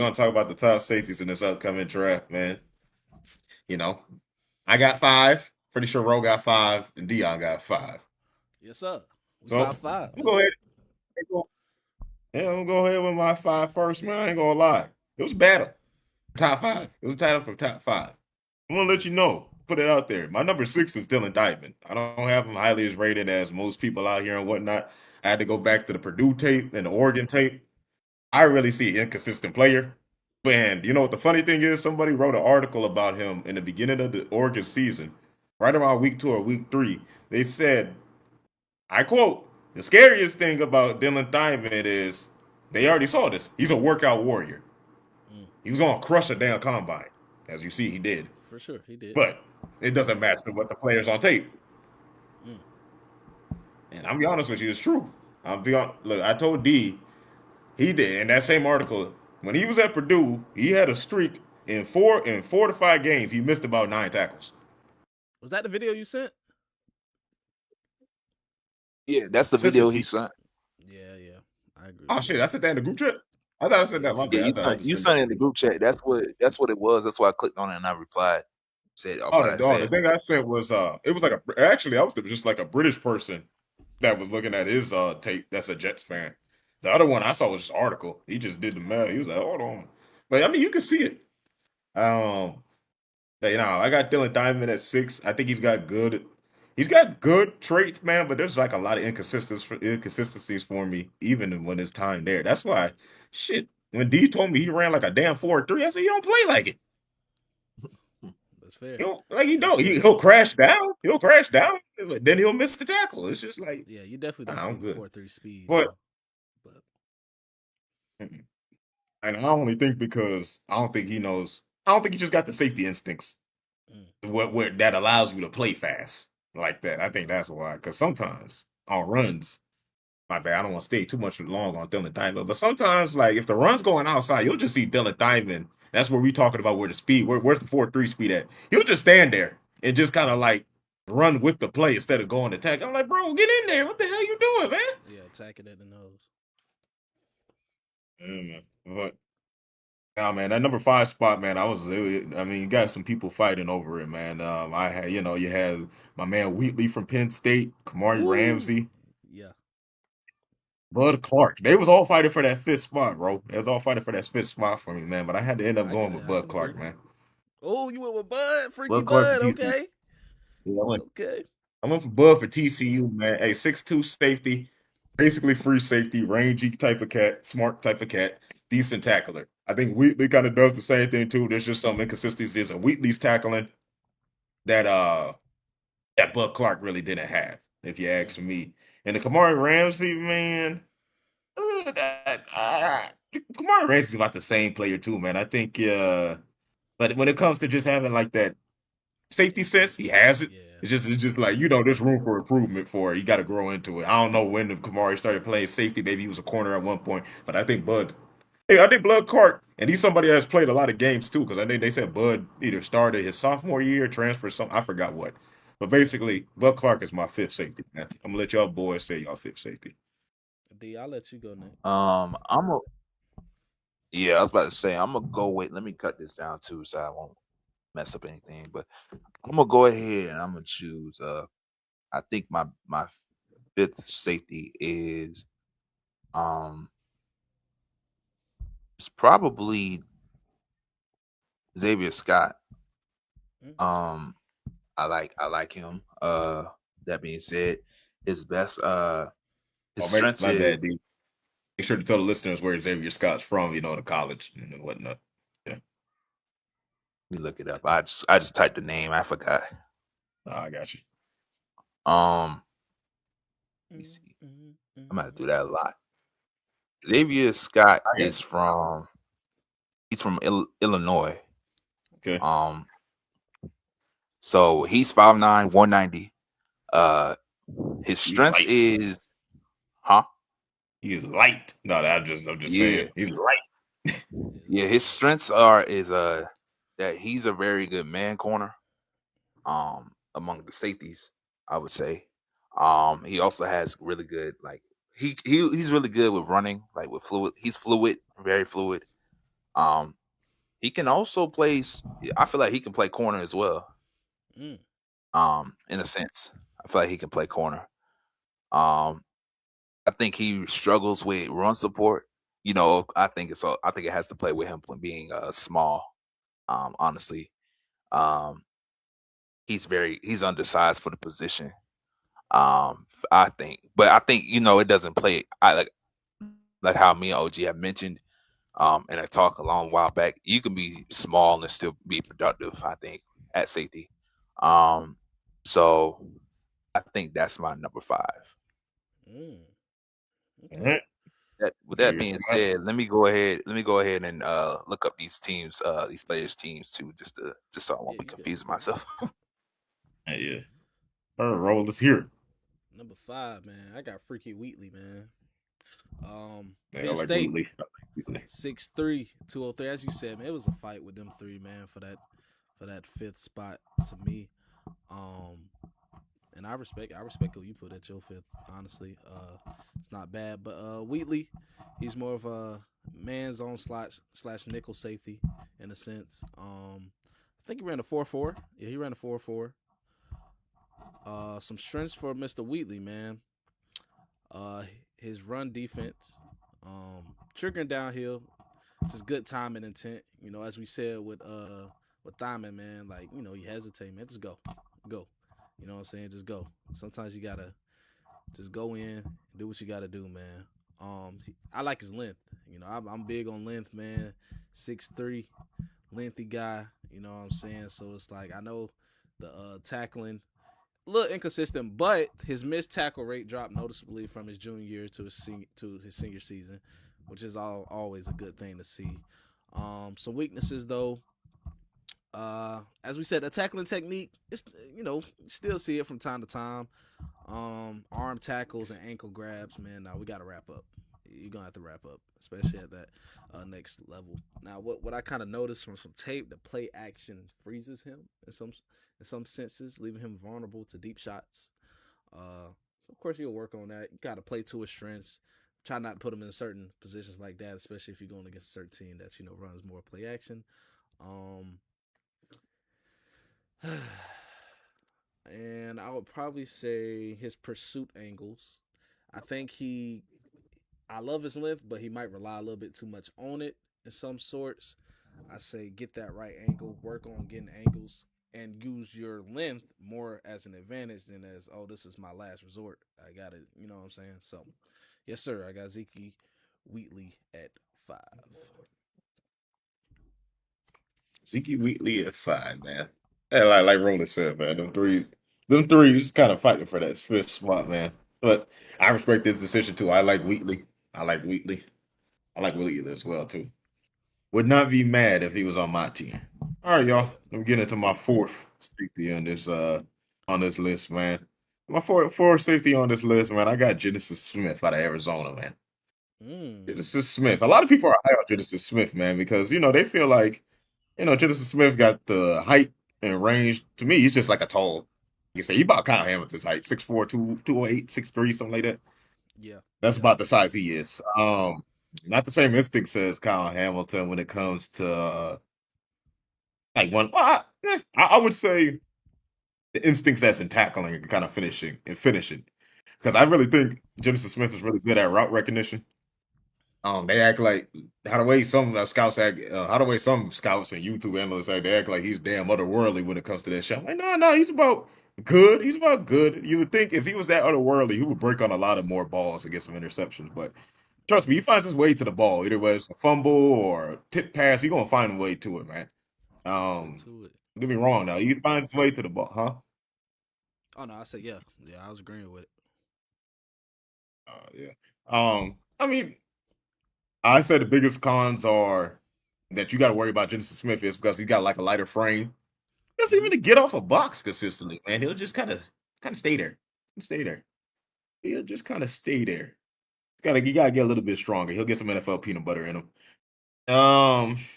gonna talk about the top safeties in this upcoming draft, man. You know, I got five. Pretty sure Ro got five, and Dion got five. Yes, sir. We So 5-5. I'm gonna go ahead. Yeah, I'm gonna go ahead with my five first, man. I ain't gonna lie. It was a battle. Top Mm. five. It was a title for top five. I'm gonna let you know. Put it out there. My number six is Dylan Diamond. I don't have him highly as rated as most people out here and whatnot. I had to go back to the Purdue tape and the Oregon tape. I really see an inconsistent player. And you know what the funny thing is? Somebody wrote an article about him in the beginning of the Oregon season, right around week 2 or week 3. They said, I quote, the scariest thing about Dylan Diamond is they already saw this. He's a workout warrior. Mm. He was going to crush a damn combine. As you see, he did. For sure, he did. But it doesn't match to what the players on tape. Mm. And I'm be honest with you, it's true. Look, I told D he did in that same article when he was at Purdue. He had a streak in 4 to 5 games. He missed about 9 tackles. Was that the video you sent? Yeah, that's the Sent it video to he you. sent. Yeah. I agree Oh with you. shit! I sent that in the group chat. I thought I said that. Yes, My you Yeah, bad. I you did. thought I sent just you sent it. sent it in the group chat. That's what it was. That's why I clicked on it and I replied. Said off Oh, what I the said. thing I sent was it was like a actually I was just like a British person that was looking at his tape. That's a Jets fan. The other one I saw was just article. He just did the math. He was like, hold on, but I mean you can see it. Um, I got Dylan Diamond at six. I think he's got good traits, man, but there's like a lot of inconsistencies for me, even when it's time there. That's why, shit. When D told me he ran like a damn 4-3, I said, you don't play like it. That's fair. You don't, like he That's don't. fair. He'll crash down. He'll crash down. But then he'll miss the tackle. It's just like, Yeah, you definitely don't nah, I'm see good. 4-3 speed But though. But and I only think because I don't think he knows. I don't think he just got the safety instincts mm. what that allows you to play fast like that. I think that's why. Because sometimes on runs, my bad, I don't want to stay too much long on Dylan Diamond, but sometimes like if the run's going outside, you'll just see Dylan Diamond. That's where we talking about where the speed, where's the 4-3 speed at? He'll just stand there and just kind of like run with the play instead of going to attack. I'm like, bro, get in there. What the hell you doing, man? Yeah, attacking at the nose. Yeah, man. But nah, man, that number five spot, man, I mean, you got some people fighting over it, man. I had, you had my man Wheatley from Penn State, Kamari Woo! Ramsey, Yeah. Bud Clark. They was all fighting for that fifth spot, bro. They was all fighting for that fifth spot for me, man. But I had to end up going with I Bud can agree. Clark, man. Oh, you went with Bud, freaky Bud Clark for Bud. TCU. Okay. Yeah, Okay. I went for Bud for TCU, man. Hey, 6'2" safety, basically free safety, rangy type of cat, smart type of cat, decent tackler. I think Wheatley kind of does the same thing too. There's just some inconsistencies in Wheatley's tackling that that Bud Clark really didn't have, if you ask Mm. me. And the Kamari Ramsey, man, Kamari Ramsey's about the same player too, man. I think but when it comes to just having like that safety sense, he has it. Yeah. It's just like there's room for improvement for it. You got to grow into it. I don't know when the Kamari started playing safety. Maybe he was a corner at one point, but I think I think Bud Clark, and he's somebody that's played a lot of games too, because I think they said Bud either started his sophomore year, transferred some, I forgot what. But basically, Bud Clark is my fifth safety, man. I'm gonna let y'all boys say y'all fifth safety. D, I'll let you go next. I'm a yeah, I was about to say I'm gonna go with. Let me cut this down too, so I won't mess up anything. But I'm gonna go ahead and I'm gonna choose. I think my fifth safety is um it's probably Xavier Scott. Mm. Um, I like him. That being said, his best his Oh, my, strengths my is bad, dude. Make sure to tell the listeners where Xavier Scott's from, the college and whatnot. Yeah, let me look it up. I just typed the name. I forgot. I got you. Um, let me Mm, see. mm, I'm gonna do mm. that a lot. Xavier Scott I got is from he's from Illinois. you. Okay. Um, so he's 5'9", 190. Uh, his He's strengths light. is huh? He's light. No, I'm just Yeah, saying. He's light. Yeah, yeah. His yeah. strengths are is that he's a very good man corner. Among the safeties, I would say. He also has really good he's really good with running, like with fluid. He's fluid, very fluid. Um, he can also play. I feel like he can play corner as well. Mm. In a sense, I feel like he can play corner. Um, I think he struggles with run support. I think it has to play with him being small. Honestly, um, he's undersized for the position. I think, but I think it doesn't play. I like how me and OG have mentioned. And I talked a long while back. You can be small and still be productive. I think at safety. Um, so I think that's my number five. Mm. All Okay. right. With So that you're being smart. said, let me go ahead. Let me go ahead and look up these teams, these players' teams too, just so I won't Yeah, be you good. You confusing good. myself. Yeah. All right, roll. Let's hear it. Number 5, man. I got Freaky Wheatley, man. Yeah, I Penn like State, Wheatley. I like Wheatley. 6'3", 203. As you said, man, it was a fight with them three, man, for that fifth spot to me. Um, and I respect who you put at your fifth. Honestly, it's not bad. But Wheatley, he's more of a man zone slash nickel safety in a sense. I think he ran a 4.4. Yeah, he ran a 4.4. Some strengths for Mr. Wheatley, man. Uh, his run defense, triggering downhill, just good time and intent. As we said with Thyman, man, like you hesitate, man, just go. You know what I'm saying? Just go. Sometimes you gotta just go in and do what you gotta do, man. I like his length. I'm big on length, man. 6'3", lengthy guy. You know what I'm saying? So it's like I know the tackling a little inconsistent, but his missed tackle rate dropped noticeably from his junior year to his senior season, which is always a good thing to see. Some weaknesses though, as we said, the tackling technique is you still see it from time to time. Arm tackles and ankle grabs, man. Now we gotta wrap up. You're gonna have to wrap up, especially at that next level. Now, what I kind of noticed from some tape, the play action freezes him in some senses, leaving him vulnerable to deep shots. Uh, of course, you'll work on that. You gotta play to his strengths. Try not to put him in certain positions like that, especially if you're going against a certain team that runs more play action. Um, and I would probably say his pursuit angles. I think I love his length, but he might rely a little bit too much on it in some sorts. I say get that right angle, work on getting angles, and use your length more as an advantage than as, oh, this is my last resort. I got it. You know what I'm saying? So, yes, sir. I got Zeke Wheatley at 5. Zeke Wheatley at 5, man. Yeah, like Roland said, man, them threes kind of fighting for that fifth spot, man. But I respect this decision too. I like Wheatley. I like Wheatley. I like Wheatley as well too. Would not be mad if he was on my team. All right, y'all. Yeah. Let me get into my fourth safety on this list, man. My fourth safety on this list, man. I got Genesis Smith out of Arizona, man. Mm. Genesis Smith. A lot of people are high on Genesis Smith, man, because they feel like Genesis Smith got the height and range. To me, he's just like a tall. You say he about Kyle Hamilton's height, 6'4", 208, 6'3", something like that. Yeah. That's Yeah. about the size he is. Not the same instincts as Kyle Hamilton when it comes to like one. I would say the instincts that's in tackling and kind of finishing. Because I really think Genesis Smith is really good at route recognition. They act like how the way some scouts and YouTube analysts act, they act like he's damn otherworldly when it comes to that shit. I'm like, no, he's about good. He's about good. You would think if he was that otherworldly, he would break on a lot of more balls and get some interceptions. But trust me, he finds his way to the ball. Either whether it's a fumble or a tip pass, he's gonna find a way to it, man. Get Um, to it. don't get me wrong now. He finds his way to the ball, huh? Oh no, I said yeah. Yeah, I was agreeing with it. Yeah. I mean, I say the biggest cons are that you got to worry about Genesis Smith is because he got like a lighter frame. He doesn't Mm-hmm. even get off a box consistently, man. He'll just kind of stay there, stay there. He'll just kind of stay there. You gotta get a little bit stronger. He'll get some NFL peanut butter in him.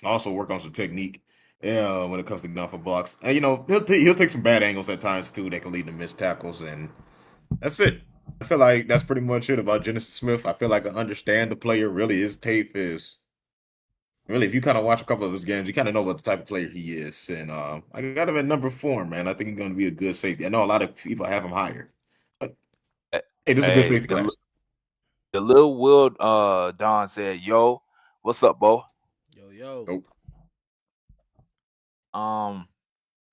Also work on some technique. Yeah, when it comes to getting off a box, and he'll take some bad angles at times too that can lead to missed tackles, and that's it. I feel like that's pretty much it about Genesis Smith. I feel like I understand the player really. His tape is Really, if you kind of watch a couple of his games, you kind of know what the type of player he is. And I got him at number 4, man. I think he's going to be a good safety. I know a lot of people have him higher, but Eh, hey, this is a good Hey, safety class. the little Will Don said, "Yo, what's up, Bo?" Yo, yo. Nope. Um,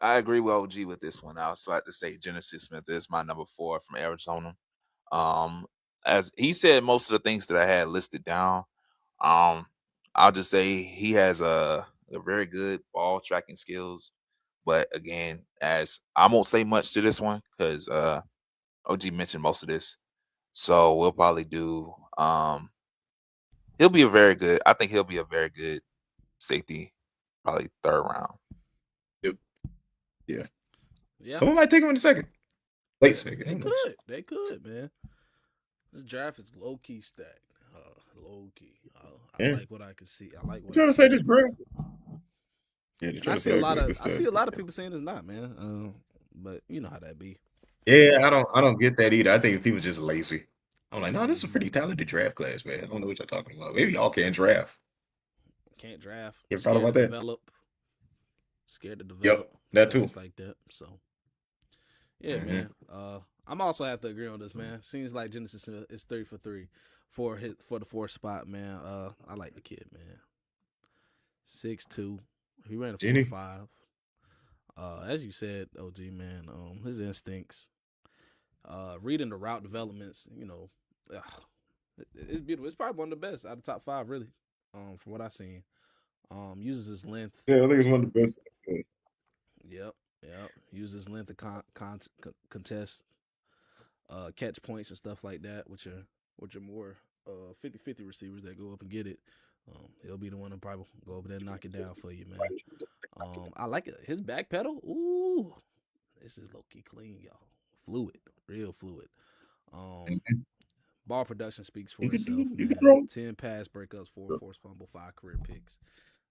I agree with OG with this one. I also have to say Genesis Smith is my number 4 from Arizona. Um, as he said, most of the things that I had listed down. Um, I'll just say he has a very good ball tracking skills. But again, as I won't say much to this one because OG mentioned most of this. So we'll probably do he'll be a very good I think he'll be a very good safety, probably third round. Yep. Yeah. Yeah, Someone might take him in a second. Late yeah. second. They Who knows? could. They could, man. This draft is low key stacked. Low key. I Yeah. like what I can see. I like You what I trying to say see. this draft? Yeah, they're And I trying to see a say lot of this I stuff. see a lot of people saying it's not, man. But you know how that be. Yeah, I don't get that either. I think people just lazy. I'm like, no, this is a Hmm. pretty talented draft class, man. I don't know what you're talking about. Maybe y'all can draft. Can't draft. You ever thought Scared to about that? develop. Scared to Yep, develop. that too. Things like that. So yeah, Hmm. man. I'm also have to agree on this, man. Seems like Genesis is 3 for 3 for the fourth spot, man. I like the kid, man. 6'2". He ran a four Jenny? five. As you said, OG man, his instincts, reading the route developments, it's beautiful. It's probably one of the best out of the top 5, really. From what I've seen, uses his length. Yeah, I think it's one of the best. Yep, yep. Uses length to contest, catch points and stuff like that, which are more 50-50 receivers that go up and get it. He'll be the one to probably go over there and knock it down for you, man. I like it. His back pedal. Ooh, this is low key clean, y'all. Fluid, real fluid. Um, Mhm. Ball production speaks You for can do itself, it. You can man. throw. 10 pass breakups, 4 forced fumble, 5 career picks.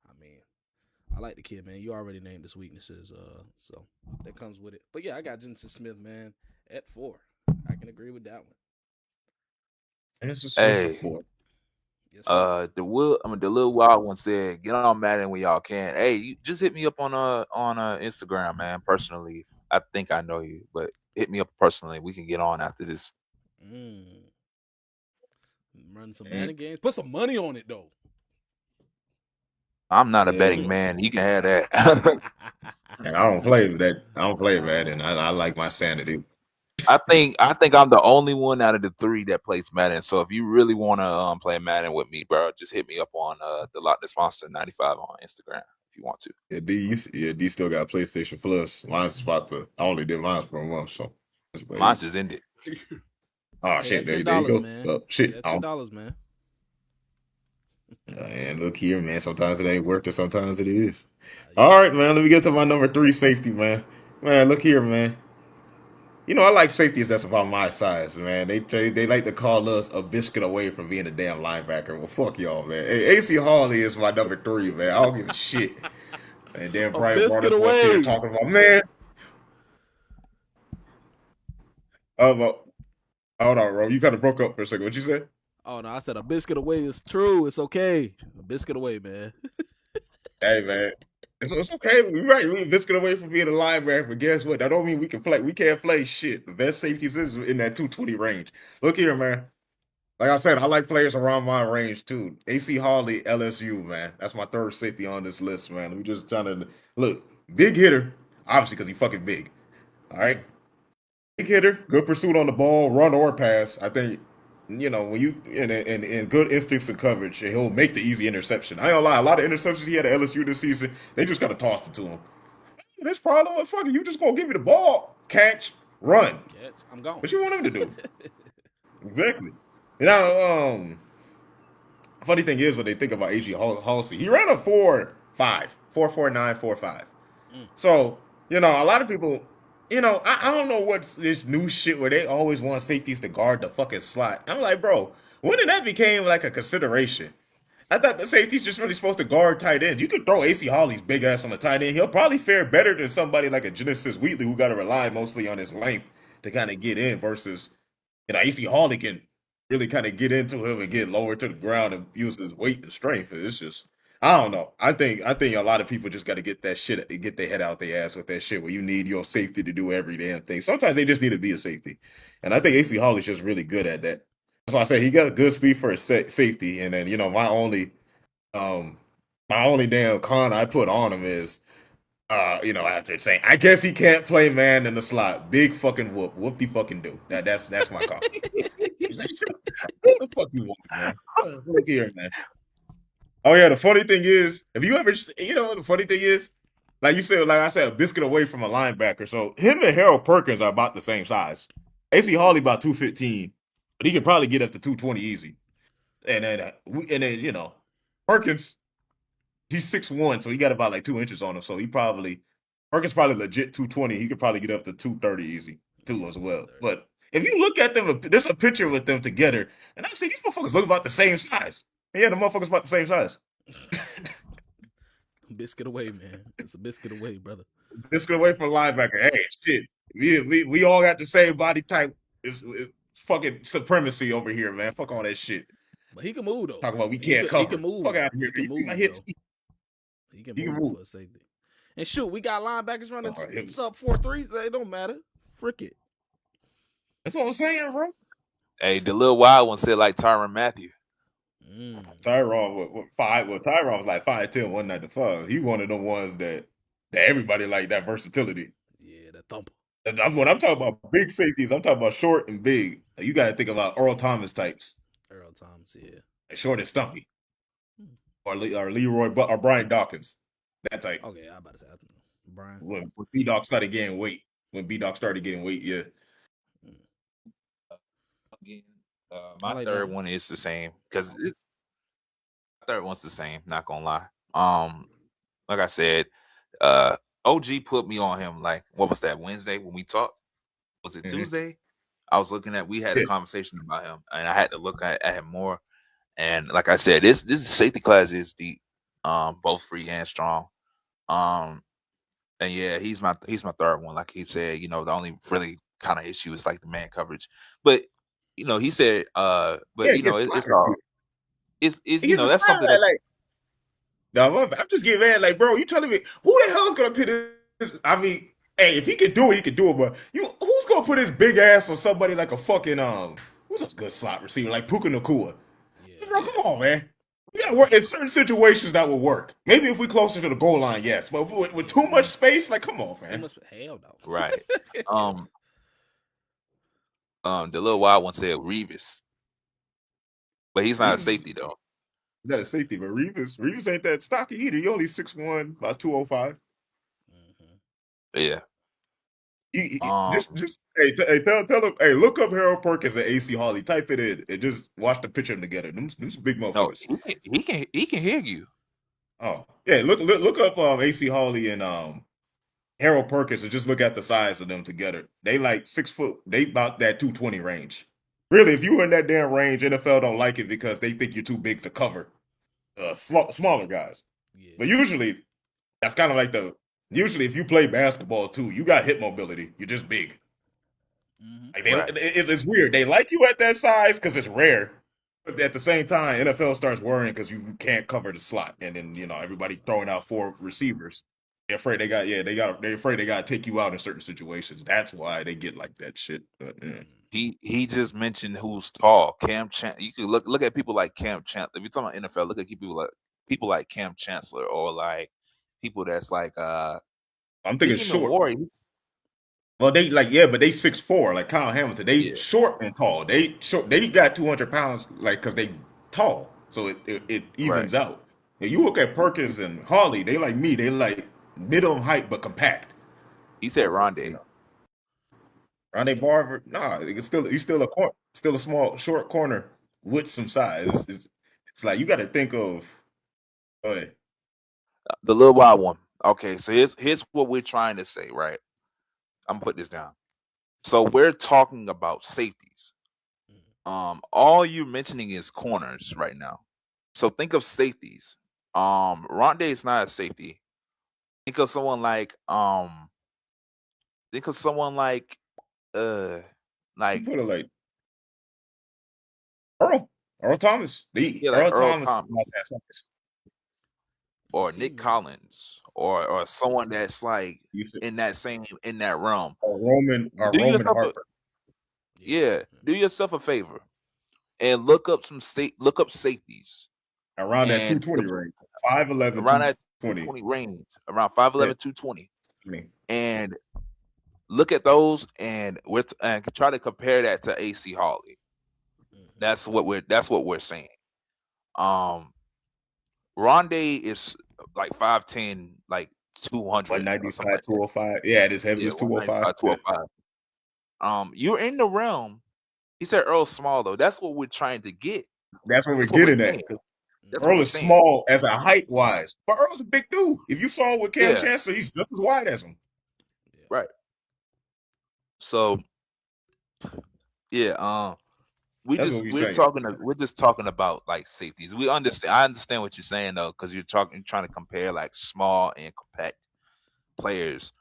I mean, I like the kid, man. You already named his weaknesses, so that comes with it. But yeah, I got Jensen Smith, man, at 4. I can agree with that one. And it's just Smith for Hey, 4. Yes, sir. the little wild one said, "Get on Madden when y'all can." Hey, you just hit me up on Instagram, man. Personally, I think I know you, but hit me up personally. We can get on after this. Mm. Run some And, Madden games. Put some money on it though. I'm not a betting yeah, man. You can have that. and I don't play with that. I don't play with that, and I like my sanity. I think I'm the only one out of the 3 that plays Madden. So if you really want to play Madden with me, bro, just hit me up on the Lock This Monster 95 on Instagram if you want to. Yeah, D still got PlayStation Plus. Mine's about to. I only did mine for a month, so. But Mine's just ended. oh Pay shit, that ten there you dollars, go. man. Pay Shit. that $10, man. And look here, man. Sometimes it ain't worth it. Sometimes it is. Yeah. All right, man. Let me get to my number 3 safety, man. Man, look here, man. You know, I like safeties that's about my size, man. They like to call us a biscuit away from being a damn linebacker. Well, fuck y'all, man. Hey, AC Harley is my number 3, man. I don't give a shit. And then A Brian brought biscuit us one here away. talking about, man. About, hold on, bro. You kind of broke up for a second. What you say? Oh no, I said a biscuit away is true. It's okay. A biscuit away, man. Hey, man. It's okay. We right. We biscuit away from being a linebacker, but guess what? That don't mean we can play. We can't play shit. The best safeties is in that 220 range. Look here, man. Like I said, I like players around my range too. AC Harley, LSU, man. That's my third safety on this list, man. Let me just trying to look. Big hitter, obviously, because he fucking big. All right. Mm. Big hitter, good pursuit on the ball, run or pass. I think, when you in good instincts and coverage, and he'll make the easy interception. I ain't gonna lie, a lot of interceptions he had at LSU this season, they just kind of tossed it to him. This problem with fucking you just gonna give me the ball, catch, run. Catch. I'm gone. What you want him to do? Exactly. Now, funny thing is, what they think about AG Halsey, he ran a 4.5, 4.49, 4.5. Mm. So, a lot of people, I don't know what's this new shit where they always want safeties to guard the fucking slot. I'm like, bro, when did that became like a consideration? I thought the safety's just really supposed to guard tight ends. You could throw AC Holly's big ass on the tight end. He'll probably fare better than somebody like a Genesis Wheatley who got to rely mostly on his length to kind of get in versus, AC Holly can really kind of get into him and get lower to the ground and use his weight and strength. It's just, I don't know. I think a lot of people just got to get their head out their ass with that shit. Where you need your safety to do every damn thing. Sometimes they just need to be a safety, and I think AC Holly's just really good at that. That's why I say he got a good speed for a safety. And then um my only damn con I put on him is after saying I guess he can't play man in the slot. Big fucking whoop. Whoop the fucking do. That's my con. What the fuck you want, man? Look here, man. Oh yeah, the funny thing is, if you ever, the funny thing is, like you said, like I said, a biscuit away from a linebacker. So him and Harold Perkins are about the same size. AC Harley about 215, but he can probably get up to 220 easy. And then Perkins, he's 6'1", so he got about like 2 inches on him. So Perkins probably legit 220. He could probably get up to 230 easy too as well. But if you look at them, there's a picture with them together, and I see these motherfuckers look about the same size. Yeah, the motherfuckers about the same size. Biscuit away, man. It's a biscuit away, brother. Biscuit away from linebacker. Hey, shit. We all got the same body type. It's fucking supremacy over here, man. Fuck all that shit. But he can move though. Talk about we can't cover. He can move. Fuck out of here. He can move. He can move for a safety. And shoot, we got linebackers running sub 4.3. They don't matter. Frick it. That's what I'm saying, bro. Hey, the little wild one said like Tyrann Mathieu. Tyrann Tyrann was like 5'10", 195. He one of the ones that everybody like that versatility. Yeah, that thumper. When I'm talking about big safeties, I'm talking about short and big. You got to think about Earl Thomas types. Earl Thomas, yeah. Short and stumpy. Or Leroy or Brian Dawkins. That type. Okay, I'm about to say Brian. When B-Doc started getting weight. Yeah. Again, my third one is the same because third one's the same. Not gonna lie. Like I said, OG put me on him. Like, what was that Wednesday when we talked? Was it Tuesday? I was looking at. We had a conversation about him, and I had to look at him more. And like I said, this safety class is deep, both free and strong. And yeah, he's my third one. Like he said, the only really kind of issue is like the man coverage. But he said, but it's all it's that's something that like. No, I'm just getting mad. Like, bro, you telling me who the hell is gonna put this? I mean, hey, if he can do it, he can do it. But who's gonna put his big ass on somebody like a fucking who's a good slot receiver like Puka Nacua? Yeah, bro, come on, man. We gotta work in certain situations that will work. Maybe if we closer to the goal line, yes. But with too much space, like, come on, man. Hell no. Right. The little wild one said Revis, but he's not a safety though. He's not a safety, but Revis ain't that stocky either. He only 6'1", about 205. Yeah. Just tell him, hey, look up Harold Perkins and AC Harley. Type it in and just watch the picture together. Them big motherfuckers. No, he can hear you. Oh yeah, look up AC Harley and Harold Perkins and just look at the size of them together. They like 6 foot. They about that 220 range. Really, if you're in that damn range, NFL don't like it because they think you're too big to cover smaller guys. Yeah. But usually, that's kind of like usually if you play basketball too, you got hip mobility. You're just big. Like it's weird. They like you at that size because it's rare. But at the same time, NFL starts worrying because you can't cover the slot, and then everybody throwing out 4 receivers. They're afraid they're afraid they got to take you out in certain situations. That's why they get like that shit. But, yeah. He just mentioned who's tall. Cam Chancellor. You could look at people like Cam Chancellor. If you're talking about NFL, look at people like Cam Chancellor or like people that's like I'm thinking short. Well, they but they 6'4", like Kyle Hamilton. They short and tall. They got 200 pounds, like because they tall, so it evens out. If you look at Perkins and Harley, they like me. They like middle height but compact. He said Rondé. Rondé Barber, nah, he's still a small short corner with some size. It's like you got to think of. Go ahead. The little wild one. Okay, so here's what we're trying to say, right? I'm gonna put this down. So we're talking about safeties. All you're mentioning is corners right now. So think of safeties. Rondé is not a safety. Think of someone like Earl Thomas. Earl Thomas. or PT, Nick man. Collins or someone that's like You should in that realm. or Do Roman yourself a Harper Yeah. Yeah, do yourself a favor and look up safeties around that and 220 range. 5'11", around that 220. 220 range, around Yeah, 5'11", 220, 20. and look at those and try to compare that to AC Hawley. Hmm. That's what we're saying. Um, Rondé is like 5'10", like 200 or something 195, like that. 205. Yeah, at his Yeah, heaviest 205. 195, Yeah. 205. You're in the realm. He said Earl's small though. That's what we're trying to get. That's what we're That's what we're getting at. saying. 'Cause That's what Hmm. Earl we're is saying. small as a height wise, but Earl's a big dude. If you saw him with Cam Yeah, Chancellor, he's just as wide as him. Yeah. right. So yeah, That's what we we're saying. just talking about like safeties. We understand. I understand what you're saying though, because you're trying to compare like small and compact players,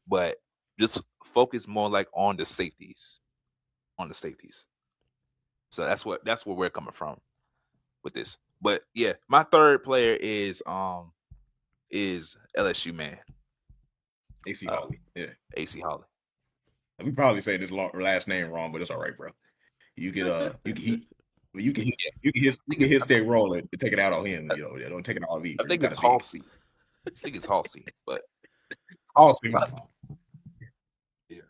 but just focus more like on the safeties. So that's where we're coming from with this. But yeah, my third player is LSU man, AC uh, Hawley. Yeah. AC Holly. We probably say this last name wrong, but it's all right, bro. You can he Yeah, you can hit stay rolling and take it out on him. You know, don't take it out on me, I bro. You think kind it's of big. Halsey. I think it's Halsey, but I'll see. yeah,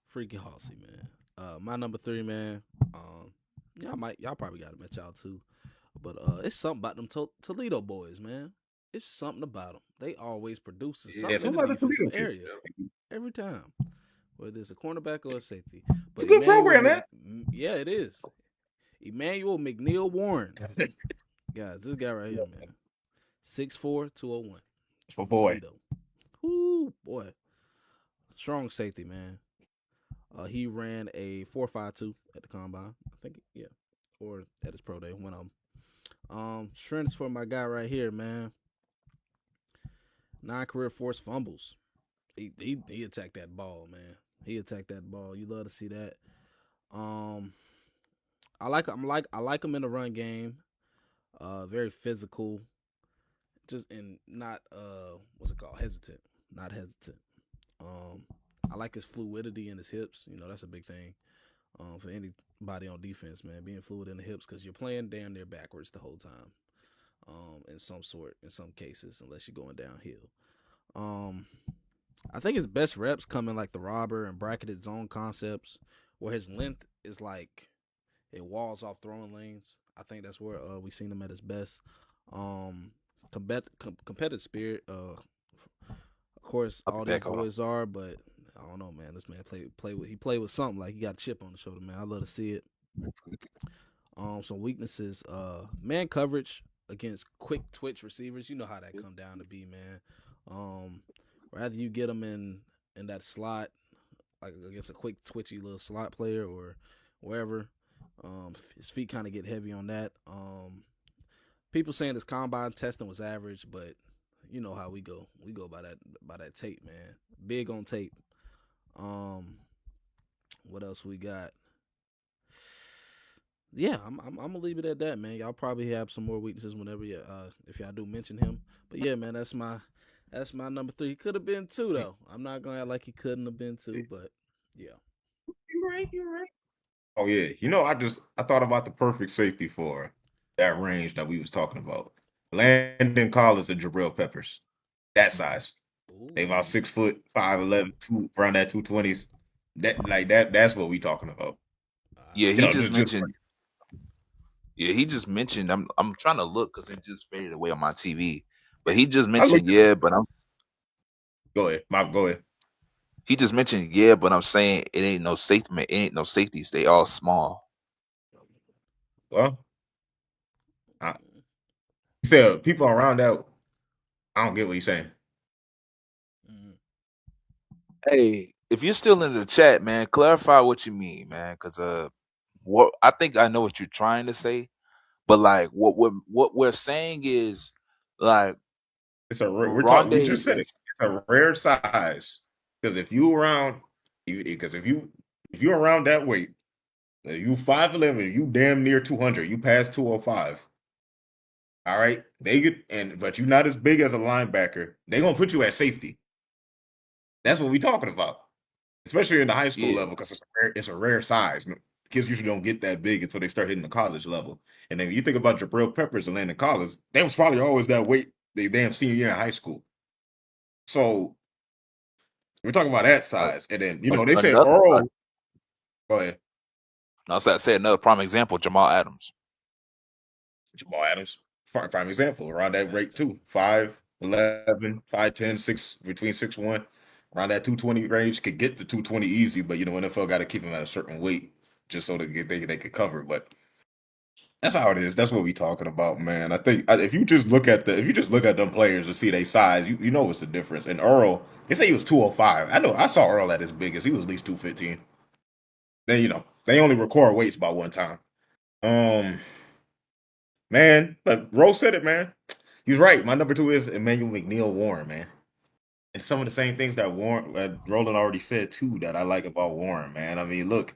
Freaky Halsey, man. My number three, man. Um, y'all probably got him at y'all too, but it's something about them Toledo boys, man. It's something about them. They always producing Yeah, something in the somebody for defensive Toledo kid. area every time, whether it's a cornerback or a safety. It's But a good program, man. Yeah, it is. Emmanuel McNeil Warren, guys, this guy right here, man. 6'4", 201 For from boy. Toledo. Whoo, boy. Strong safety, man. He ran a 4.52 at the combine. I think, yeah, or at his pro day, one of them. Strengths for my guy right here, man. 9 career forced fumbles. He attacked that ball, man. He attacked that ball. You love to see that. Um, I like him in the run game. Very physical, just and not what's it called? Hesitant, not hesitant. Um, I like his fluidity in his hips. You know, that's a big thing. For anybody on defense, man, being fluid in the hips because you're playing damn near backwards the whole time. In some cases, unless you're going downhill. Um, I think his best reps come in like the robber and bracketed zone concepts, where his length is like it walls off throwing lanes. I think that's where we seen him at his best. Um, competitive spirit. Of course, I'll be all these back. Hold on. boys are, but I don't know, man. This man played with something like he got a chip on the shoulder, man. I love to see it. Some weaknesses. Man coverage against quick twitch receivers. You know how that come down to be, man. Um, rather you get them in that slot, like against a quick twitchy little slot player or wherever. His feet kind of get heavy on that. People saying his combine testing was average, but you know how we go. We go by that tape, man. Big on tape. Um, what else we got? Yeah, I'm gonna leave it at that, man. Y'all probably have some more weaknesses whenever if y'all do mention him. But yeah, man, that's my number three. He could have been two though. I'm not gonna act like he couldn't have been two, but yeah. You're right. You're right. Oh yeah. You know, I thought about the perfect safety for that range that we was talking about. Landon Collins and Jabril Peppers. That size. They about Ooh. 6 foot, 5'11", around that 220s. That's what we talking about. Yeah, You he know, just just mentioned. Yeah, he just mentioned. I'm trying to look because it just faded away on my TV. But he just I mentioned. looked at go ahead. Go ahead. He just mentioned. Yeah, but I'm saying it ain't no safety. Man, it ain't no safeties. They all small. Well, I he said people around that I don't get what he's saying. Mm-hmm. Hey, if you're still in the chat, man, clarify what you mean, man. Because what I think I know what you're trying to say, but like what we're saying is like It's a we're talking. We Rondé just said it. is It's a rare size because if you around that weight, you 5'11", you damn near 200. You pass 205. All right, but you're not as big as a linebacker. They're gonna put you at safety. That's what we're talking about, especially in the high school Yeah, level, because it's a rare size. Kids usually don't get that big until they start hitting the college level. And then when you think about Jabril Peppers and Landon Collins, they was probably always that weight they damn senior year in high school. So we're talking about that uh, size. And then they said another. Earl. Go ahead, I said another prime example, Jamal Adams. Jamal Adams, prime example, around that rate too. 5'11", 5'10", 6 between 6'1", around that 220 range. Could get to 220 easy, but NFL got to keep him at a certain weight just so they could cover. But that's how it is. That's what we talking about, man. I think if you just look at them players and see their size, you know what's the difference. And Earl, they say he was 205. I saw Earl at his biggest. He was at least 215. Then they only record weights by one time. Man, but Rose said it, man. He's right. My number 2 is Emmanuel McNeil Warren, man. And some of the same things that Roland already said too that I like about Warren, man. I mean, look,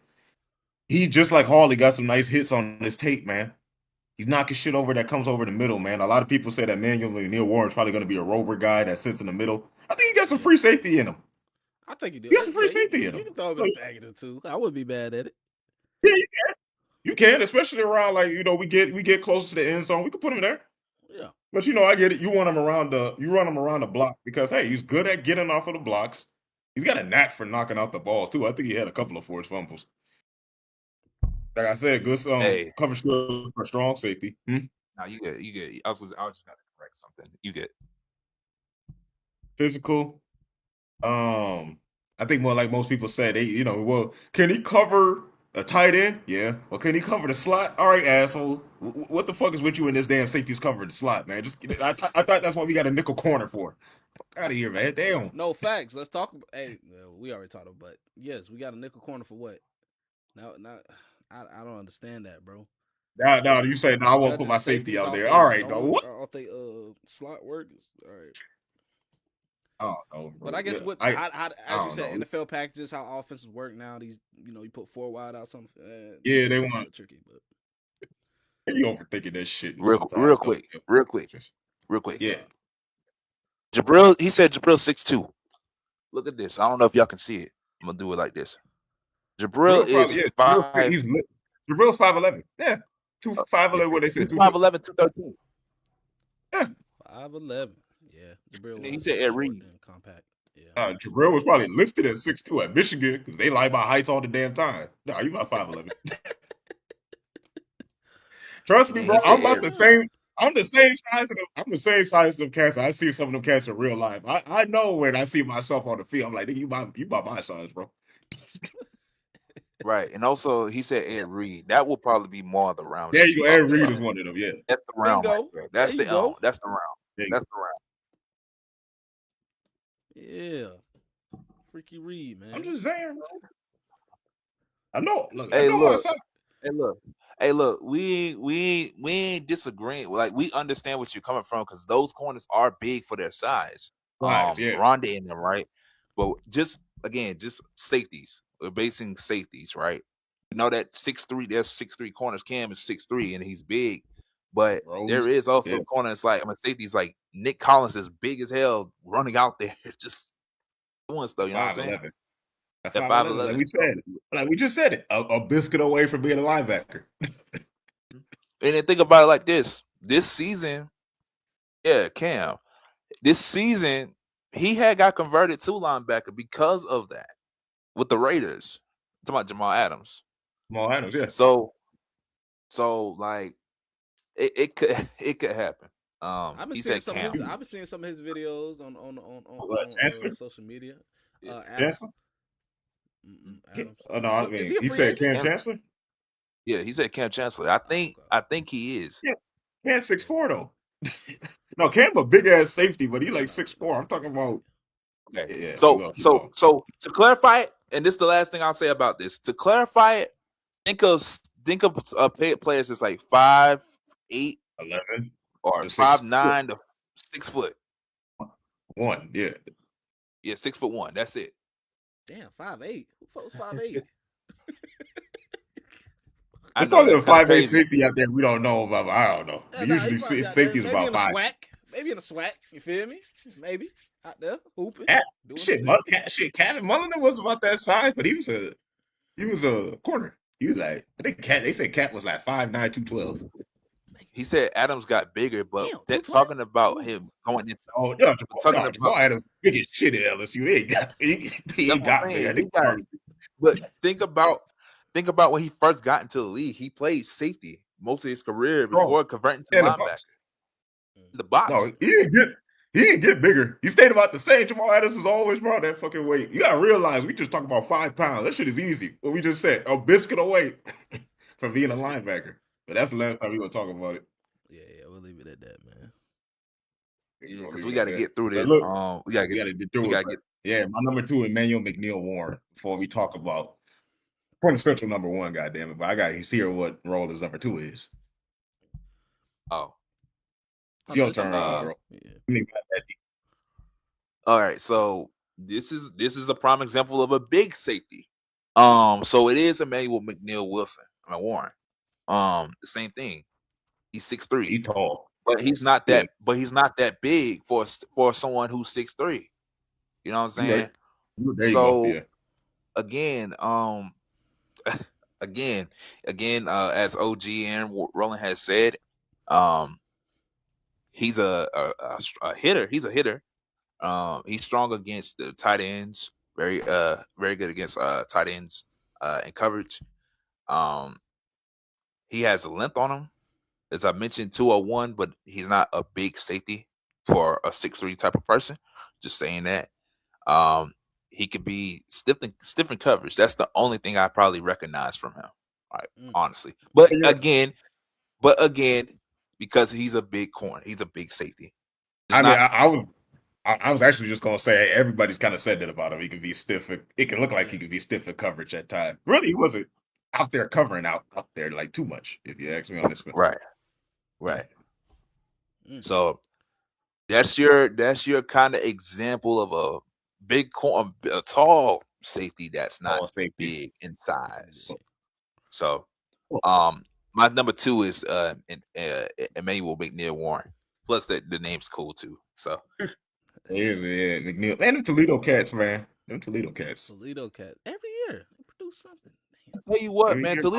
he just like Harley got some nice hits on his tape, man. He's knocking shit over that comes over the middle, man. A lot of people say that Emmanuel McNeil Warren's probably going to be a rover guy that sits in the middle. I think he got some free safety in him. I think he do. He got some free Yeah, safety in you him. can throw him in the bag of the two. I wouldn't be bad at it. Yeah, you can, especially around we get close to the end zone. We could put him there. Yeah. But I get it. You run him around the block because hey, he's good at getting off of the blocks. He's got a knack for knocking out the ball too. I think he had a couple of forced fumbles. Like I said, good Hey, cover skills for strong safety. now you get. I was just got to correct something. You get Physical. I think more like most people said, well, can he cover a tight end? Yeah. Well, can he cover the slot? All right, asshole. What the fuck is with you in this damn safety's covering the slot, man? I thought that's what we got a nickel corner for. Fuck out of here, man. Damn. No facts. Let's talk. Hey, we already talked about. But yes, we got a nickel corner for what? Now, I don't understand that, bro. No, you say no. I won't put Judging my safety safeties out off there. they All right, no. zone, What? off they slot work. All right. Oh no, bro. But I guess Yeah, how I as you don't said, know. NFL packages, how offenses work now. These you put 4 wide out something. Yeah, they it's a want little tricky, but you overthinking that shit real sometimes. quick. Yeah. Jabril, he said Jabril 6'2". Look at this. I don't know if y'all can see it. I'm gonna do it like this. Jabril is Jabril's 5'11". Yeah, 5'11". What they said, 5'11", 213. Yeah. 5'11". Yeah, Jabril He was said Ed short Reed. and compact. Yeah. Jabril was probably listed at 6'2" at Michigan because they lie about heights all the damn time. No, you about 5'11". Trust me, bro. I'm about the same. I'm the same size of them cats. I see some of them cats in real life. I know when I see myself on the field, I'm like, nigga, you about my size, bro. Right, and also he said Ed Reed. That will probably be more of the round. There you go. Ed Reed is one of them. Yeah, that's the round. Bingo. Right there. That's there you go. That's the round. That's the round. Yeah. Freaky Reed, man. I'm just saying. I know. Look, hey, I know look. myself. Hey, look. We ain't disagreeing. Like we understand what you're coming from because those corners are big for their size. Yeah. Rondé in them, right? But just safeties. We're basing safeties, right? You know that 6'3", there's 6'3" corners. Cam is 6'3" and he's big. But there is also corners safeties like Nick Collins is big as hell running out there just doing stuff. You know what I'm saying? 5'11", like we said, like we just said it, a biscuit away from being a linebacker. And then think about it like this: this season, Cam, this season he had got converted to linebacker because of that with the Raiders. I'm talking about Jamal Adams. Yeah. So like it could happen. I've been seeing some of his videos on social media. Adams. Adams. No, I mean he said Cam Chancellor. Yeah, he said Cam Chancellor. I think he is. Yeah, Cam 6'4" though. No, Cam a big ass safety, but he like 6'4". I'm talking about. Okay. Yeah. So to clarify it, and this is the last thing I'll say about this. To clarify it, think of players that's like 5'8", 11, or 5'9" to 6 foot. 1, yeah. Yeah, 6'1". That's it. Damn, 5'8". Who folks 5'8"? I There's know probably that's a kind of 5'8" crazy. safety out there we don't know about. But I don't know. But Nah, he usually probably out there. safety is Maybe about in a 5. SWAC. Maybe in a SWAC. You feel me? Maybe out there hooping, Cat, doing the thing. Kevin Mulliner was about that size, but he was a corner. He was like I think Cat. They said Cat was like 5'9", 212. He said Adams got bigger, but Damn, that 212. talking about him going into Oh yeah, talking about Jamal Adams big as shit at LSU. He that's ain't what got I'm big. I saying. think He got, but think about when he first got into the league. He played safety most of his career strong. before converting to Yeah, the linebacker. box. The No, box. he didn't get bigger. He stayed about the same. Jamal Adams was always brought that fucking weight. You gotta realize we just talk about 5 pounds. That shit is easy. What we just said, a biscuit away from being a linebacker. But that's the last time we gonna talk about it. Yeah, we'll leave it at that, man. We're Yeah, gonna because leave we it got at to that. get through But this. look, We gotta we get. gotta get We through it. gotta But get. yeah, my number 2, Emmanuel McNeil Warren. Before we talk about quintessential number 1, goddamn it. But I got to hear what role his number 2 is. Oh, It's your It's turn, uh, bro. yeah. I mean, got that deep. all right. So this is a prime example of a big safety. So it is Emmanuel McNeil Wilson. I mean Warren. The same thing. He's 6'3", He tall. but he's not Yeah, that. But he's not that big for someone who's 6'3". You know what I'm you right. saying? There you go. So Yeah. again, again, as OG and Roland has said, um, he's a hitter. He's a hitter. He's strong against the tight ends. Very good against tight ends in coverage. Um, he has a length on him. As I mentioned, 201, but he's not a big safety for a 6'3" type of person. Just saying that. Um, he could be stiff in coverage. That's the only thing I probably recognize from him. Right, honestly. But again, because he's a big corner, he's a big safety. It's I mean, not I was actually just gonna say everybody's kind of said that about him. He could be stiff. It can look like Yeah. he could be stiff in coverage at times. Really, he wasn't out there covering out there like too much. If you ask me on this one, right, right. Mm. So that's your kind of example of a big corner, a tall safety that's not all safety. big in size. Yeah. So, Well, my number 2 is Emmanuel McNeil Warren. Plus, the name's cool too. So, yeah, McNeil. Man, them Toledo Cats, man. Them Toledo Cats. Toledo Cat. Every year they produce something. Damn. tell you what, Every man, year, bro.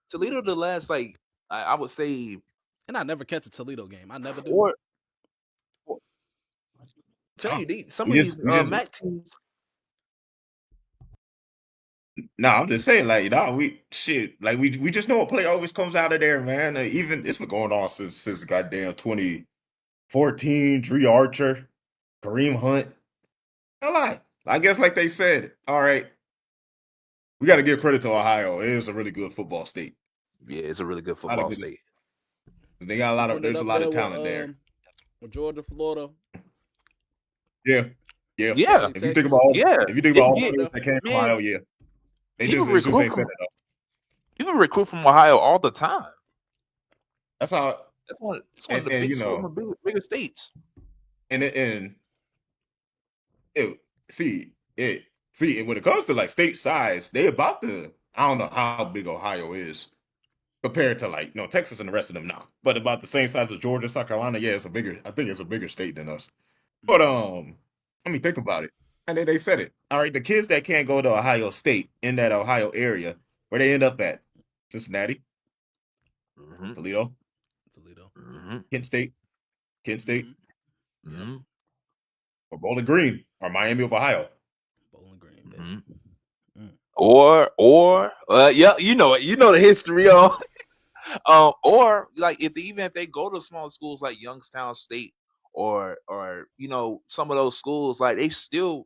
Toledo the last like I would say And I never catch a Toledo game. I never do. four. Tell Nah, you, some of these we just MAC teams. no, I'm just saying, like, nah, we just know what play always comes out of there, man. Even it's been going on since goddamn 2014. Dree Archer, Kareem Hunt. A lot. I guess, like they said, all right, we got to give credit to Ohio. It is a really good football state. Yeah, it's a really good A lot of football good. state. They got a lot of. Putting it There's a up lot there of talent there. with Georgia, Florida, Yeah, yeah. Yeah, probably If you think Texas. about all, yeah. if you think about It all the get Up players there. that came from man. Ohio, yeah, People it just recruit ain't set from it up. people recruit from Ohio all the time. That's how. It's one of the And big you schools, know, bigger states. and it, see, and when it comes to like state size, they about to. I don't know how big Ohio is compared to like Texas and the rest of them now, but about the same size as Georgia, South Carolina. Yeah, it's a bigger. I think it's a bigger state than us. But I mean, think about it. And they said it. All right, the kids that can't go to Ohio State in that Ohio area, where they end up at? Cincinnati, Mm-hmm. Toledo, Toledo. Mm-hmm. Kent State, Mm-hmm. Mm-hmm. or Bowling Green, or Miami of Ohio. Bowling Green, baby. Mm-hmm. Mm. Or yeah, you know it. You know the history on. Or like even if they go to small schools like Youngstown State or some of those schools, like there's still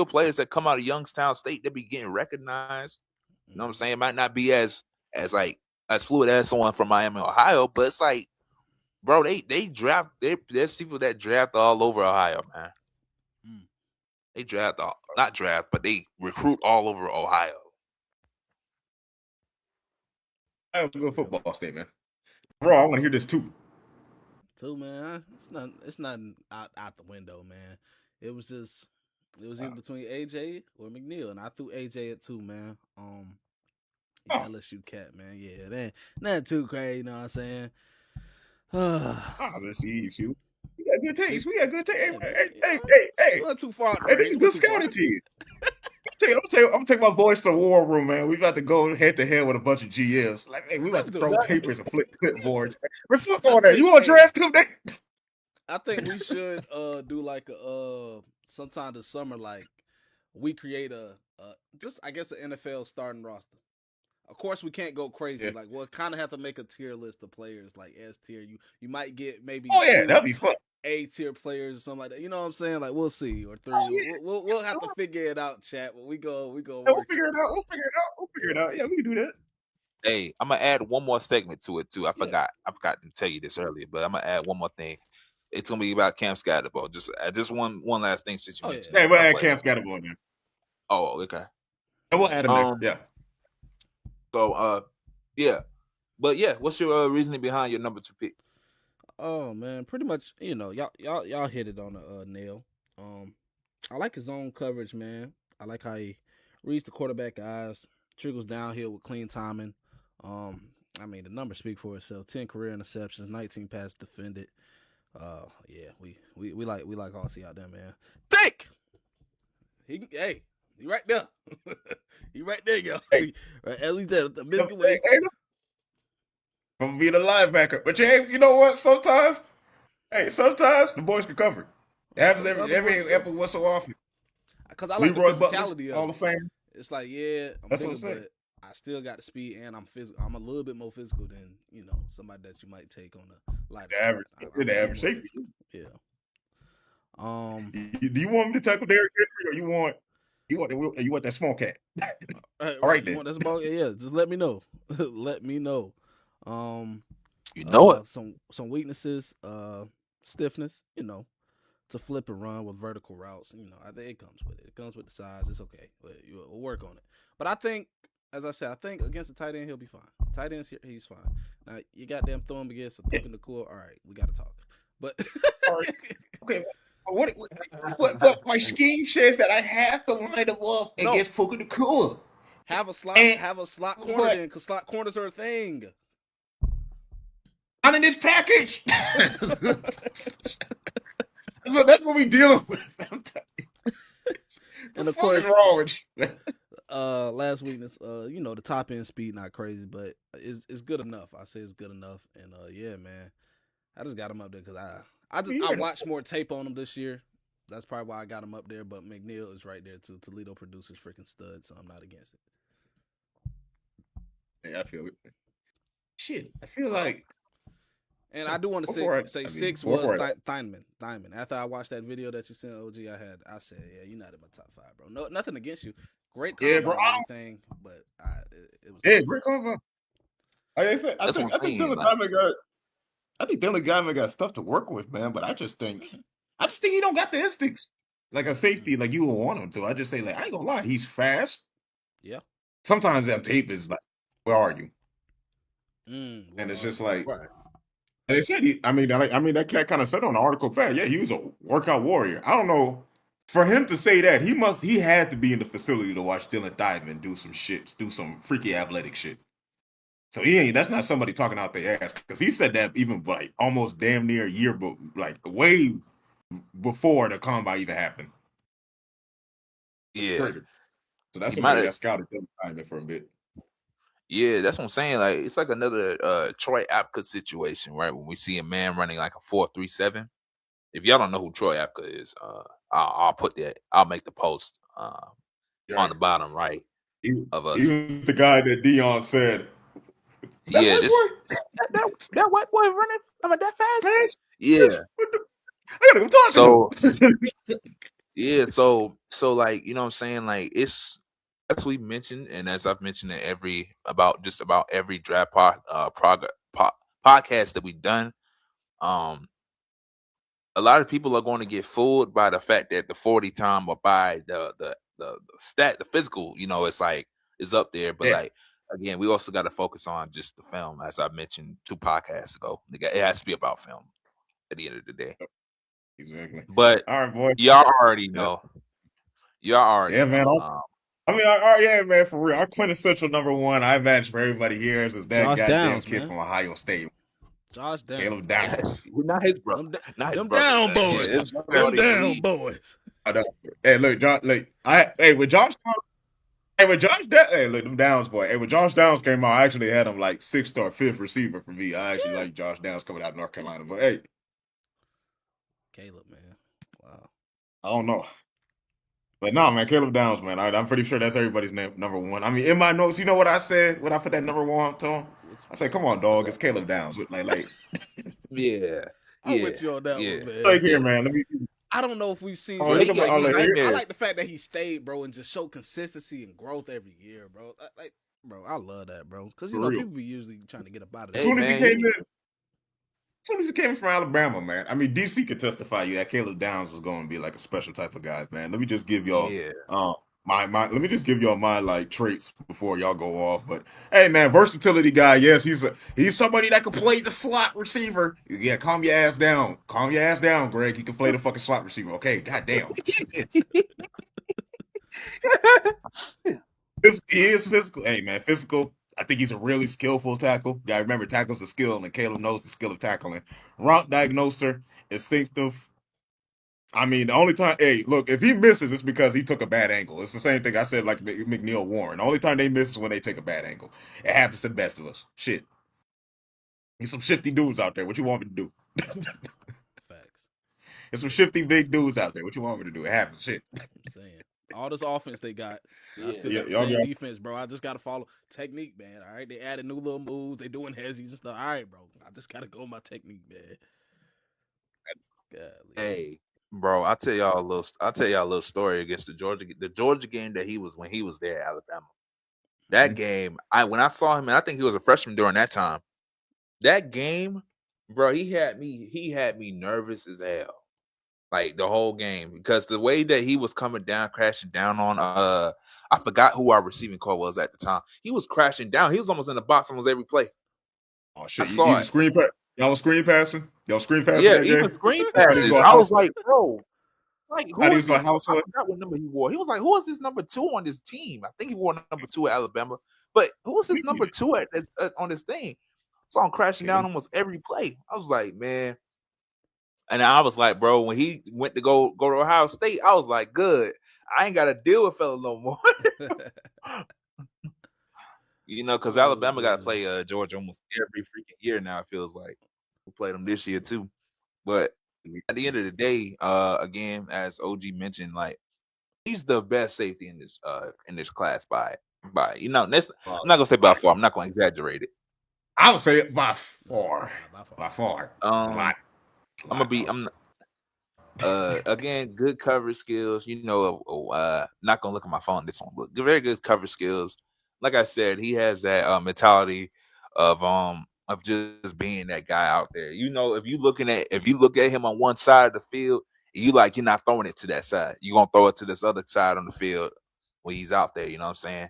players that come out of Youngstown State that be getting recognized. You know what I'm saying? It might not be as like as fluid as someone from Miami, Ohio, but it's like, bro, they draft. There's people that draft all over Ohio, man. Mm. They not draft, but they recruit all over Ohio. That was a good Yeah. football state, man. Bro, I want to hear this too. Too, man. It's not out the window, man. It was either between AJ or McNeil, and I threw AJ at 2, man. Yeah, LSU cat, man. Yeah, that nothing too crazy. You know what I'm saying? Let's see you. We got good taste. See, We got good taste. yeah, man. Yeah, Hey. you went too far out the Hey, this range. is a You good went too far. scouting team. I'm gonna take my boys to the war room, man. We about to go head to head with a bunch of GMs. Like, hey, we about to throw papers and flip clipboards. But fuck all that. You want to draft him? I think we should do like a sometime this summer, like we create a just I guess an NFL starting roster. Of course, we can't go crazy. Yeah. Like we'll kind of have to make a tier list of players, like S tier. You might get maybe That'd be fun. A tier players or something like that. You know what I'm saying? Like we'll see, or three. Yeah. We'll have to figure it out, chat. But we go. We'll figure it out. We'll figure it out. Yeah, we can do that. Hey, I'm gonna add one more segment to it too. I forgot to tell you this earlier, but I'm gonna add one more thing. It's gonna be about Cam Scatterbo. Just one last thing since you mentioned. Yeah, we'll add Cam Scatterbo in there. Oh, okay. And we'll add him there. Yeah. So, yeah, but yeah, what's your reasoning behind your number 2 pick? Oh man, pretty much. Y'all hit it on the nail. I like his own coverage, man. I like how he reads the quarterback eyes, trickles downhill with clean timing. I mean the numbers speak for itself. 10 career interceptions, 19 passes defended. Yeah, we like RC out there, man. Think he right there. He right there, yo. Hey. Right, as we said, the Michigan way. From being a linebacker, but you know what? Sometimes the boys can cover. Every once so often. Because I like Leroy the physicality Butler, of Hall of Fame. It's like, yeah, That's what I'm saying. But I still got the speed, and I'm physical. I'm a little bit more physical than somebody that you might take on a lighter. The average safety. Yeah. Do you want me to tackle Derrick Henry, or you want that small cat? All right, then. You want that small? Yeah. Just let me know. Let me know. It. Some weaknesses. Stiffness. To flip and run with vertical routes. I think it comes with it. It comes with the size. It's okay. But we'll work on it. But I think, as I said, against the tight end, he'll be fine. Tight end, he's fine. Now, you goddamn throw him against a Puka Nacua. All right, we got to talk. But all right. Okay. What my scheme says that I have to line him up against Puka Nacua. Have a slot corner in, because slot corners are a thing. Not in this package. That's what we dealing with. I'm telling you. And of course, wrong with you? Last weakness, the top end speed not crazy, but it's good enough. I say it's good enough, and yeah, man, I just got him up there because I watched more tape on him this year. That's probably why I got him up there. But McNeil is right there too. Toledo produces freaking stud, so I'm not against it. Hey, I feel it. Shit, I feel like. And I do want to say 6 was Thynman. After I watched that video that you sent, OG, I said, yeah, you're not in my top 5, bro. No, nothing against you. Great combo and everything, but it was great combo. Like I said, I think Dylan Guyman got stuff to work with, man. But I just think he don't got the instincts like a safety like you would want him to. I just say, like, I ain't gonna lie, he's fast. Yeah. Sometimes that tape is like, where are you? And it's just like. Right. They said that cat kind of said on the article, yeah, he was a workout warrior. I don't know. For him to say that, he had to be in the facility to watch Dylan Diamond do some freaky athletic shit. So that's not somebody talking out their ass, because he said that even like almost damn near a year, but like way before the combine even happened. Yeah. So that's somebody that scouted Dylan Diamond for a bit. Yeah, that's what I'm saying. Like, it's like another Troy Apka situation, right? When we see a man running like a 4.37. If y'all don't know who Troy Apka is, I'll put that. I'll make the post on the bottom right of us. He was the guy that Dion said. Yeah, that white boy running. That fast. Yeah. I gotta go talk to him. Yeah, so like, you know what I'm saying? Like, it's. As we mentioned, and as I've mentioned in about every draft podcast that we've done, a lot of people are going to get fooled by the fact that the 40 time or by the stat, the physical, it's like is up there. But like, again, we also got to focus on just the film, as I mentioned 2 podcasts ago. It has to be about film at the end of the day. Exactly. But all right, boy. y'all already know. Y'all already know. Man. I mean, yeah, man, for real. Our quintessential number one, I imagine for everybody here is that Josh goddamn Downs, kid man. from Ohio State, Josh Downs, Caleb man. Downs. Not his brother. Not his Them brother. down His boys. brother Them already in the down league. boys. I know. Hey, look, John, look, with Josh, hey, look, them Downs, boy. Hey, when Josh Downs came out, I actually had him like sixth or fifth receiver for me. I actually like Josh Downs coming out of North Carolina, but hey, Caleb, man. Wow. I don't know. But no, man, Caleb Downs, man. I'm pretty sure that's everybody's name, number one. I mean, in my notes, you know what I said when I put that number one to him? I said, "Come on, dog, it's Caleb Downs." Yeah. I'm with you on that one, man. Like here, man. Let me. I don't know if we've seen. Oh, look at my. Oh, look, I like the fact that he stayed, bro, and just showed consistency and growth every year, bro. Like, bro, I love that, bro. Because you know people be usually trying to get up out of As there. soon as he came in, as soon as he came from Alabama, man. I mean, DC could testify you that Caleb Downs was going to be like a special type of guy, man. Let me just give y'all let me just give y'all my like traits before y'all go off. But hey, man, versatility guy. Yes, he's somebody that can play the slot receiver. Yeah, calm your ass down. Calm your ass down, Greg. He can play the fucking slot receiver. Okay, goddamn. He is physical. Hey, man, physical. I think he's a really skillful tackle. Gotta remember, tackle's a skill, and Caleb knows the skill of tackling. Route diagnoser, instinctive. I mean, the only time, hey, look, if he misses, it's because he took a bad angle. It's the same thing I said, like McNeil Warren. The only time they miss is when they take a bad angle. It happens to the best of us. Shit. There's some shifty dudes out there. What you want me to do? Facts. There's some shifty big dudes out there. What you want me to do? It happens. Shit. I'm saying. All this offense they got. I still got the y'all same got- defense, bro. I just got to follow technique, man. All right. They added new little moves. They doing hezzies and stuff. All right, bro. I just got to go with my technique, man. Golly. Hey, bro, I'll tell y'all a little story against the Georgia game that he was when he was there at Alabama. That game, when I saw him, and I think he was a freshman during that time. That game, bro, he had me nervous as hell. Like the whole game. Because the way that he was coming down, crashing down on I forgot who our receiving core was at the time. He was crashing down. He was almost in the box almost every play. Oh shit! I saw it. Y'all was screen passing. Y'all screen passing Yeah, that even game. screen passes. I was like, bro, like who is this? I forgot what number he wore. He was like, who is this number 2 on this team? I think he wore number 2 at Alabama. But who is this number 2 on this thing? Saw him crashing down almost every play. I was like, man. And I was like, bro, when he went to go to Ohio State, I was like, good. I ain't got to deal with fella no more. You know, because Alabama got to play Georgia almost every freaking year now, it feels like. We played them this year, too. But at the end of the day, again, as OG mentioned, like, he's the best safety in this class by you know, I'm not gonna say by far. I'm not gonna exaggerate it. I would say it by far. By far. Again, good coverage skills. You know, not gonna look at my phone. This one, but very good coverage skills. Like I said, he has that mentality of just being that guy out there. You know, if you look at him on one side of the field, you're not throwing it to that side. You're gonna throw it to this other side on the field when he's out there. You know what I'm saying?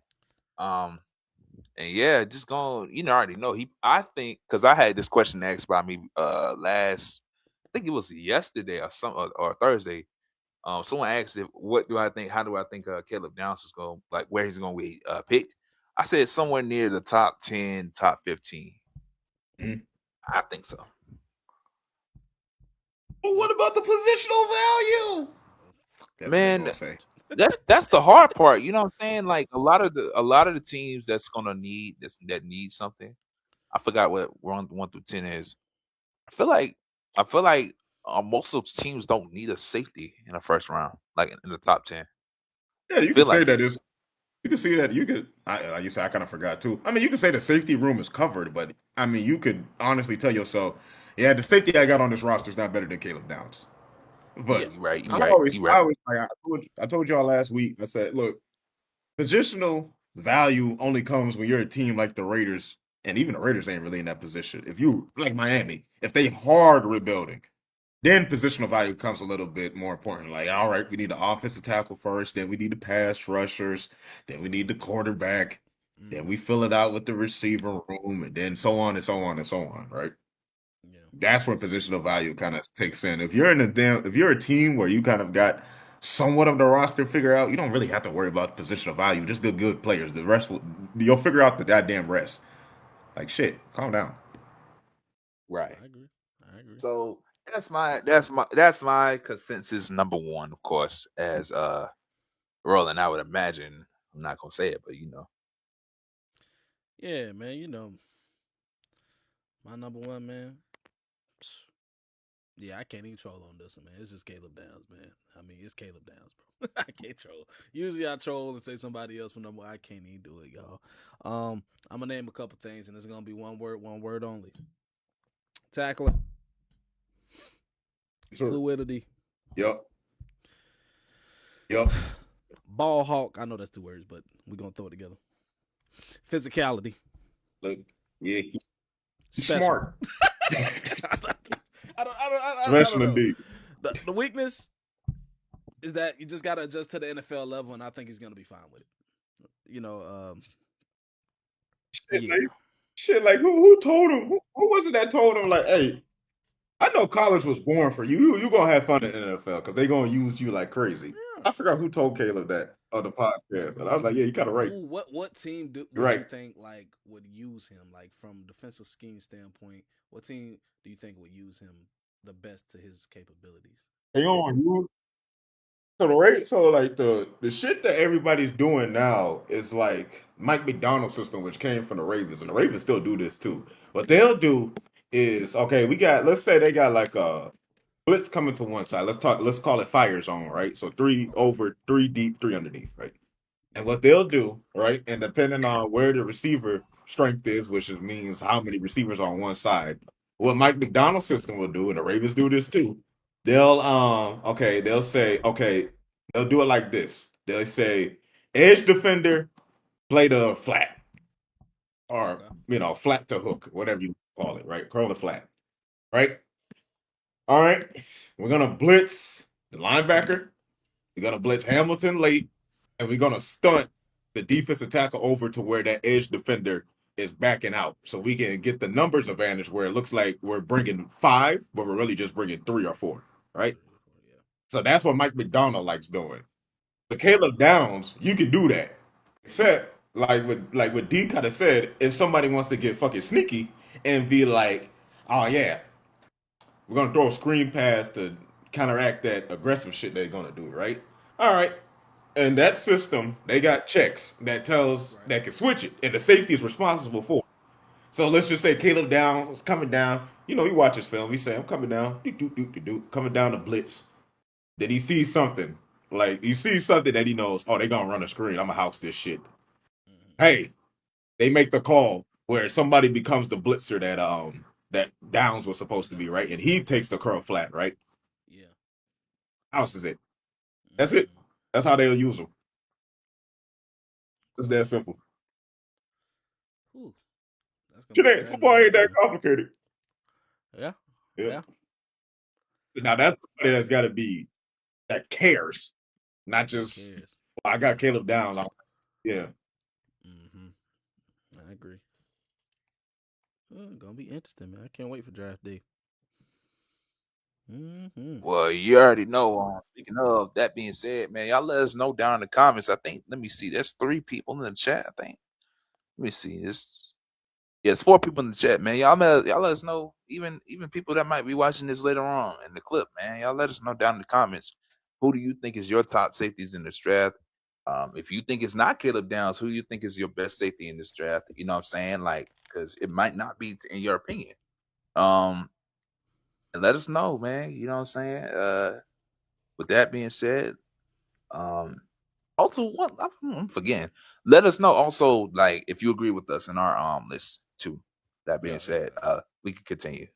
And yeah, just going. I already know I think because I had this question asked by me last. I think it was yesterday or Thursday. Someone asked what do I think? How do I think Caleb Downs is going? Like where he's going to be picked? I said somewhere near the top 10, top 15. I think so. Well, what about the positional value? Man, that's the hard part. You know what I'm saying? Like a lot of the teams that's gonna need that need something. I forgot what 1 through 10 is. I feel like most of those teams don't need a safety in the first round, like in the top 10. Yeah, you can say that is. You can see that. You could. You say I kind of forgot too. I mean, you can say the safety room is covered, but I mean, you could honestly tell yourself, yeah, the safety I got on this roster is not better than Caleb Downs. But yeah, right. I told y'all last week. I said, look, positional value only comes when you're a team like the Raiders, and even the Raiders ain't really in that position. If you like Miami, if they hard rebuilding, then positional value comes a little bit more important. Like, all right, we need the offensive tackle first, then we need the pass rushers, then we need the quarterback, then we fill it out with the receiver room, and then so on and so on and so on, right? Yeah. That's where positional value kind of takes in. If you're a team where you kind of got somewhat of the roster figure out, you don't really have to worry about positional value. Just good players. The rest you'll figure out the goddamn rest. Like shit, calm down. Right. I agree. I agree. So that's my consensus number one, of course, as Roland, I would imagine. I'm not gonna say it, but Yeah, man. My number one, man. Yeah, I can't even troll on this one, man. It's just Caleb Downs, man. I mean, it's Caleb Downs, bro. I can't troll. Usually I troll and say somebody else for number. I can't even do it, y'all. I'm gonna name a couple things, and it's gonna be one word only. Tackling, Sure. fluidity, Yep. Yep. ball hawk. I know that's two words, but we're gonna throw it together. Physicality, Look, yeah, he's special. smart. I Special don't know. indeed. The weakness is that you just gotta adjust to the NFL level, and I think he's gonna be fine with it. Shit, Yeah. like who told him? Who was it that told him like, hey, I know college was born for you. You gonna have fun in the NFL because they gonna use you like crazy. Yeah. I forgot who told Caleb that on the podcast, and I was like, yeah, you kind of right. What team would Right. you think like would use him like from defensive scheme standpoint? What team do you think would use him the best to his capabilities? Hey, on. So like the shit that everybody's doing now is like Mike McDonald's system, which came from the Ravens, and the Ravens still do this too. What they'll do is okay, let's say they got like a blitz coming to one side. Let's call it fire zone, right? So 3 over, 3 deep, 3 underneath, right? And what they'll do, right? And depending on where the receiver strength is, which means how many receivers on one side, what Mike McDonald's system will do, and the Ravens do this too, they'll say, okay, they'll do it like this. They'll say, edge defender, play the flat. Or, flat to hook, whatever you call it, right? Curl the flat. Right? All right. We're gonna blitz the linebacker. We're gonna blitz Hamilton late, and we're gonna stunt the defensive tackle over to where that edge defender is backing out, so we can get the numbers advantage where it looks like we're bringing 5, but we're really just bringing 3 or 4, right? Yeah. So that's what Mike McDonald likes doing. But Caleb Downs, you can do that, except like what D kind of said, if somebody wants to get fucking sneaky and be like, oh yeah, we're gonna throw a screen pass to counteract that aggressive shit they're gonna do, right? All right. And that system, they got checks that can switch it, and the safety is responsible for it. So let's just say Caleb Downs was coming down. He watch his film. He say, I'm coming down, coming down the blitz. Then he sees something. Like you see something that he knows, oh, they gonna run a screen. I'm gonna house this shit. Hey, they make the call where somebody becomes the blitzer that Downs was supposed to be, right? And he takes the curl flat, right? Yeah. Houses it. That's it. That's how they'll use them. It's that simple. Ooh, that's Football ain't that complicated. Yeah. Now that's somebody that's got to be that cares, not just. Well, I got Caleb Downs. Yeah. I agree. Gonna be interesting, man. I can't wait for draft day. Well, you already know. Speaking of that being said, man, y'all let us know down in the comments. I think. Let me see. There's 3 people in the chat. I think. Let me see. It's 4 people in the chat, man. Y'all let us know. Even people that might be watching this later on in the clip, man. Y'all let us know down in the comments. Who do you think is your top safeties in this draft? If you think it's not Caleb Downs, who do you think is your best safety in this draft? You know what I'm saying? Like, because it might not be in your opinion. And let us know, man. You know what I'm saying? With that being said, also what I'm forgetting. Let us know also, like, if you agree with us in our list too. That being said, we can continue.